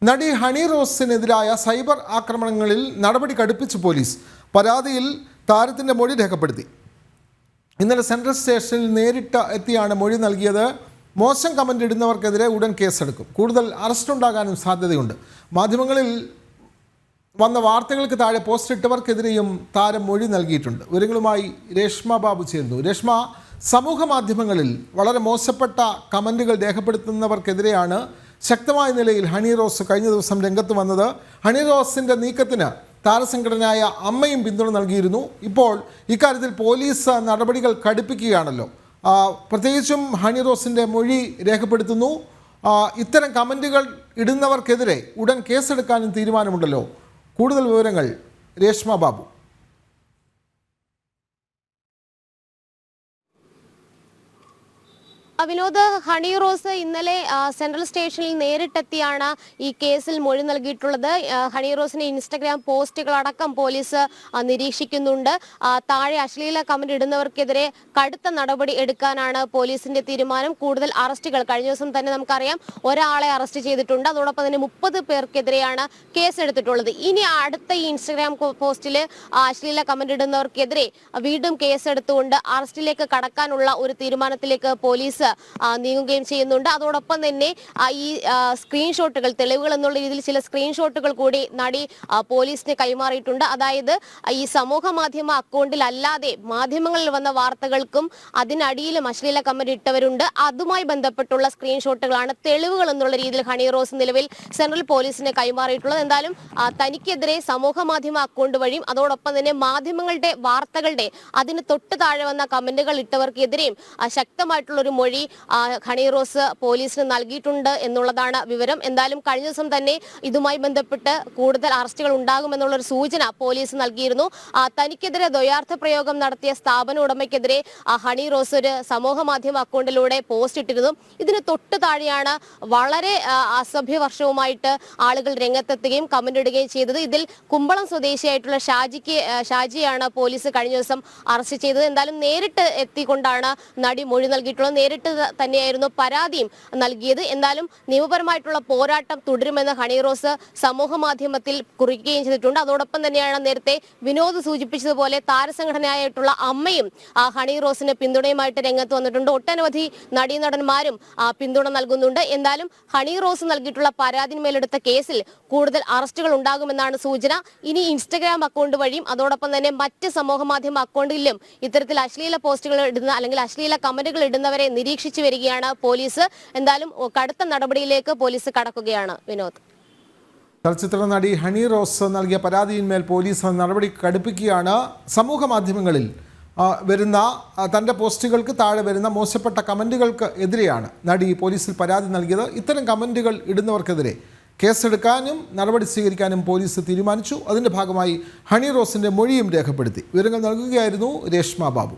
നടി honey റോസിനെതിരായ cyber ആക്രമണങ്ങളിൽ നടപടി കടുപ്പിച്ച് പോലീസ്. പരാതിയിൽ താരത്തിൻ്റെ മൊഴി രേഖപ്പെടുത്തി. ഇന്നലെ സെൻട്രൽ സ്റ്റേഷനിൽ നേരിട്ട് എത്തിയാണ് മൊഴി നൽകിയത്. മോശം കമൻ്റ് ഇടുന്നവർക്കെതിരെ ഉടൻ കേസെടുക്കും. കൂടുതൽ അറസ്റ്റ് ഉണ്ടാകാനും സാധ്യതയുണ്ട്. മാധ്യമങ്ങളിൽ വന്ന വാർത്തകൾക്ക് താഴെ പോസ്റ്റ് ഇട്ടവർക്കെതിരെയും താരം മൊഴി നൽകിയിട്ടുണ്ട്. വിവരങ്ങളുമായി രേഷ്മ ബാബു ചേരുന്നു. രേഷ്മ, സമൂഹ മാധ്യമങ്ങളിൽ വളരെ മോശപ്പെട്ട കമൻറ്റുകൾ രേഖപ്പെടുത്തുന്നവർക്കെതിരെയാണ് ശക്തമായ നിലയിൽ ഹണി റോസ് കഴിഞ്ഞ ദിവസം രംഗത്ത് വന്നത്. ഹണി റോസിൻ്റെ നീക്കത്തിന് താരസംഘടനയായ അമ്മയും പിന്തുണ നൽകിയിരുന്നു. ഇപ്പോൾ ഇക്കാര്യത്തിൽ പോലീസ് നടപടികൾ കടുപ്പിക്കുകയാണല്ലോ. പ്രത്യേകിച്ചും ഹണി റോസിൻ്റെ മൊഴി രേഖപ്പെടുത്തുന്നു. ഇത്തരം കമൻറ്റുകൾ ഇടുന്നവർക്കെതിരെ ഉടൻ കേസെടുക്കാനും തീരുമാനമുണ്ടല്ലോ. കൂടുതൽ വിവരങ്ങൾ രേഷ്മ ബാബു. വിനോദ്, ഹണി റോസ് ഇന്നലെ സെൻട്രൽ സ്റ്റേഷനിൽ നേരിട്ടെത്തിയാണ് ഈ കേസിൽ മൊഴി നൽകിയിട്ടുള്ളത്. ഹണി റോസിന്റെ ഇൻസ്റ്റഗ്രാം പോസ്റ്റുകളടക്കം പോലീസ് നിരീക്ഷിക്കുന്നുണ്ട്. താഴെ അശ്ലീല കമന്റ് ഇടുന്നവർക്കെതിരെ കടുത്ത നടപടി എടുക്കാനാണ് പോലീസിന്റെ തീരുമാനം. കൂടുതൽ അറസ്റ്റുകൾ കഴിഞ്ഞ ദിവസം തന്നെ നമുക്കറിയാം, ഒരാളെ അറസ്റ്റ് ചെയ്തിട്ടുണ്ട്. അതോടൊപ്പം തന്നെ 30 പേർക്കെതിരെയാണ് കേസെടുത്തിട്ടുള്ളത്. ഇനി അടുത്ത ഈ ഇൻസ്റ്റഗ്രാം പോസ്റ്റിൽ അശ്ലീല കമന്റ് ഇടുന്നവർക്കെതിരെ വീണ്ടും കേസെടുത്തുകൊണ്ട് അറസ്റ്റിലേക്ക് കടക്കാനുള്ള ഒരു തീരുമാനത്തിലേക്ക് പോലീസ് നീങ്ങുകയും ചെയ്യുന്നുണ്ട്. അതോടൊപ്പം തന്നെ ഈ സ്ക്രീൻഷോട്ടുകൾ, തെളിവുകൾ എന്നുള്ള രീതിയിൽ ചില സ്ക്രീൻഷോട്ടുകൾ കൂടി നടി പോലീസിന് കൈമാറിയിട്ടുണ്ട്. അതായത് ഈ സമൂഹ മാധ്യമ അക്കൗണ്ടിൽ അല്ലാതെ മാധ്യമങ്ങളിൽ വന്ന വാർത്തകൾക്കും അതിനടിയിലും അശ്ലീല കമന്റ് ഇട്ടവരുണ്ട്. അതുമായി ബന്ധപ്പെട്ടുള്ള സ്ക്രീൻഷോട്ടുകളാണ് തെളിവുകൾ എന്നുള്ള രീതിയിൽ ഹണി റോസ് നിലവിൽ സെൻട്രൽ പോലീസിന് കൈമാറിയിട്ടുള്ളത്. എന്തായാലും തനിക്കെതിരെ സമൂഹ മാധ്യമ അക്കൗണ്ട് വഴിയും അതോടൊപ്പം തന്നെ മാധ്യമങ്ങളുടെ വാർത്തകളുടെ അതിന് തൊട്ട് താഴെ വന്ന കമന്റുകൾ ഇട്ടവർക്കെതിരെയും ശക്തമായിട്ടുള്ള ഒരു മൊഴി ഹണി റോസ് പോലീസിന് നൽകിയിട്ടുണ്ട് എന്നുള്ളതാണ് വിവരം. എന്തായാലും കഴിഞ്ഞ ദിവസം തന്നെ ഇതുമായി ബന്ധപ്പെട്ട് കൂടുതൽ അറസ്റ്റുകൾ ഉണ്ടാകുമെന്നുള്ളൊരു സൂചന പോലീസ് നൽകിയിരുന്നു. തനിക്കെതിരെ ദ്വയാർത്ഥ പ്രയോഗം നടത്തിയ സ്ഥാപന ഉടമയ്ക്കെതിരെ ഹണി റോസ് ഒരു സമൂഹ മാധ്യമ അക്കൗണ്ടിലൂടെ പോസ്റ്റ് ഇട്ടിരുന്നു. ഇതിന് തൊട്ട് താഴെയാണ് വളരെ അസഭ്യവർഷവുമായിട്ട് ആളുകൾ രംഗത്തെത്തുകയും കമന്റ് ഇടുകയും ചെയ്തത്. ഇതിൽ കുമ്പളം സ്വദേശിയായിട്ടുള്ള ഷാജിയാണ് പോലീസ് കഴിഞ്ഞ ദിവസം അറസ്റ്റ് ചെയ്തത്. എന്തായാലും നേരിട്ട് എത്തിക്കൊണ്ടാണ് നടി മൊഴി നൽകിയിട്ടുള്ളത്. നേരിട്ട് തന്നെയായിരുന്നു പരാതിയും നൽകിയത്. എന്നാലും നിയമപരമായിട്ടുള്ള പോരാട്ടം തുടരുമെന്ന് ഹണി റോസ് സമൂഹ മാധ്യമത്തിൽ കുറിക്കുകയും ചെയ്തിട്ടുണ്ട്. അതോടൊപ്പം തന്നെയാണ് നേരത്തെ വിനോദ് സൂചിപ്പിച്ചതുപോലെ താരസംഘടനയായിട്ടുള്ള അമ്മയും ഹണി റോസിന് പിന്തുണയുമായിട്ട് രംഗത്ത് വന്നിട്ടുണ്ട്. ഒട്ടനവധി നടീനടന്മാരും പിന്തുണ നൽകുന്നുണ്ട്. എന്തായാലും ഹണി റോസ് നൽകിയിട്ടുള്ള പരാതിന്മേലെടുത്ത കേസിൽ കൂടുതൽ അറസ്റ്റുകൾ ഉണ്ടാകുമെന്നാണ് സൂചന. ഇനി ഇൻസ്റ്റഗ്രാം അക്കൗണ്ട് വഴിയും അതോടൊപ്പം തന്നെ മറ്റ് സമൂഹ മാധ്യമ അക്കൗണ്ടിലും ഇത്തരത്തിൽ അശ്ലീല പോസ്റ്റുകൾ ഇടുന്ന അല്ലെങ്കിൽ അശ്ലീല കമന്റുകൾ ഇടുന്നവരെ നിരീക്ഷിച്ചു വരികയാണ് പോലീസ്. എന്തായാലും കടുത്ത നടപടിയിലേക്ക് പോലീസ് കടക്കുകയാണ്. വിനോദ്, ചലച്ചിത്ര നടി ഹണി റോസ് നൽകിയ പരാതിയിന്മേൽ പോലീസ് നടപടി കടുപ്പിക്കുകയാണ്. സമൂഹ മാധ്യമങ്ങളിൽ വരുന്ന തൻ്റെ പോസ്റ്റുകൾക്ക് താഴെ വരുന്ന മോശപ്പെട്ട കമൻറ്റുകൾക്ക് എതിരെയാണ് നടി പോലീസിൽ പരാതി നൽകിയത്. ഇത്തരം കമൻറ്റുകൾ ഇടുന്നവർക്കെതിരെ കേസെടുക്കാനും നടപടി സ്വീകരിക്കാനും പോലീസ് തീരുമാനിച്ചു. അതിൻ്റെ ഭാഗമായി ഹണി റോസിൻ്റെ മൊഴിയും രേഖപ്പെടുത്തി. വിവരങ്ങൾ നൽകുകയായിരുന്നു രേഷ്മ ബാബു.